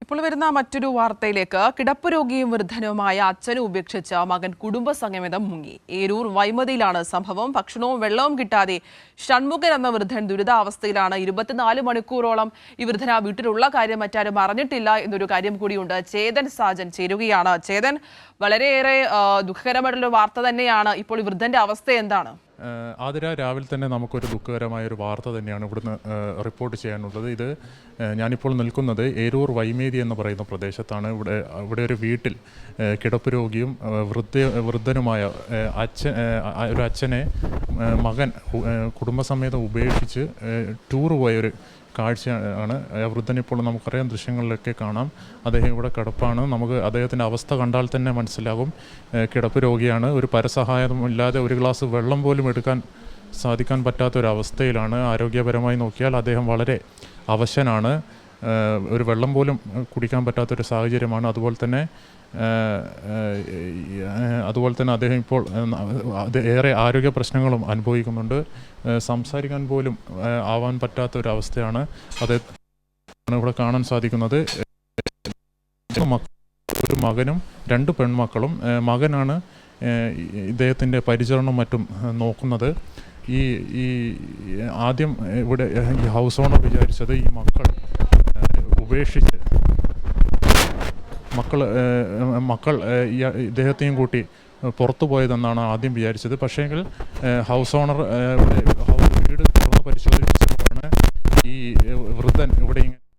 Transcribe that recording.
ഇപ്പോൾ വരുന്ന മറ്റൊരു വാർത്തയിലേക്ക് കിടപ്പ് രോഗിയും വൃദ്ധനുമായ അച്ഛനെ ഉപേക്ഷിച്ച മകൻ കുടുംബസമേതം മുങ്ങി. ഏരൂർ വൈമതിയിലാണ് സംഭവം. ഭക്ഷണവും വെള്ളവും കിട്ടാതെ ഷൺമുഖൻ എന്ന വൃദ്ധൻ ദുരിതാവസ്ഥയിലാണ്. 24 മണിക്കൂറോളം ഈ വൃദ്ധൻ ആ വീട്ടിലുള്ള കാര്യം മറ്റാരും അറിഞ്ഞിട്ടില്ല എന്നൊരു കാര്യം കൂടിയുണ്ട്. ചേതൻ സാജൻ ചേരുകയാണ്. ചേതൻ, വളരെയേറെ ദുഃഖകരമായിട്ടുള്ള വാർത്ത തന്നെയാണ്. ഇപ്പോൾ ഈ വൃദ്ധന്റെ അവസ്ഥ എന്താണ്? ആതിര, രാവിലെ തന്നെ നമുക്കൊരു ദുഃഖകരമായൊരു വാർത്ത തന്നെയാണ് ഇവിടുന്ന് റിപ്പോർട്ട് ചെയ്യാനുള്ളത്. ഇത് ഞാനിപ്പോൾ നിൽക്കുന്നത് ഏരൂർ വൈമേതി എന്ന് പറയുന്ന പ്രദേശത്താണ്. ഇവിടെ ഒരു വീട്ടിൽ കിടപ്പ് രോഗിയും വൃദ്ധനുമായ ഒരു അച്ഛനെ മകൻ കുടുംബസമേതം ഉപേക്ഷിച്ച് ടൂർ പോയൊരു കാഴ്ചയാണ്. വൃദ്ധനിപ്പോൾ നമുക്കറിയാം, ദൃശ്യങ്ങളിലൊക്കെ കാണാം. അദ്ദേഹം ഇവിടെ കിടപ്പാണ്. നമുക്ക് അദ്ദേഹത്തിൻ്റെ അവസ്ഥ കണ്ടാൽ തന്നെ മനസ്സിലാകും. കിടപ്പ് രോഗിയാണ്. ഒരു പരസഹായമില്ലാതെ ഒരു ഗ്ലാസ് വെള്ളം പോലും എടുക്കാൻ സാധിക്കാൻ പറ്റാത്തൊരവസ്ഥയിലാണ്. ആരോഗ്യപരമായി നോക്കിയാൽ അദ്ദേഹം വളരെ അവശനാണ്. ഒരു വെള്ളം പോലും കുടിക്കാൻ പറ്റാത്തൊരു സാഹചര്യമാണ്. അതുപോലെ തന്നെ അദ്ദേഹം ഇപ്പോൾ ഏറെ ആരോഗ്യ പ്രശ്നങ്ങളും അനുഭവിക്കുന്നുണ്ട്. സംസാരിക്കാൻ പോലും ആവാൻ പറ്റാത്തൊരവസ്ഥയാണ് ഇവിടെ കാണാൻ സാധിക്കുന്നത്. ഒരു മകനും 2 പെൺമക്കളും. മകനാണ് ഇദ്ദേഹത്തിൻ്റെ പരിചരണവും മറ്റും നോക്കുന്നത്. ഈ ആദ്യം ഇവിടെ ഈ ഹൗസ് ഓണർ വിചാരിച്ചത് ഈ മക്കൾ ഉപേക്ഷിച്ച് മക്കൾ ഇദ്ദേഹത്തെയും കൂട്ടി പുറത്തു പോയതെന്നാണ് ആദ്യം വിചാരിച്ചത്. പക്ഷേങ്കിൽ ഹൗസ് ഓണർ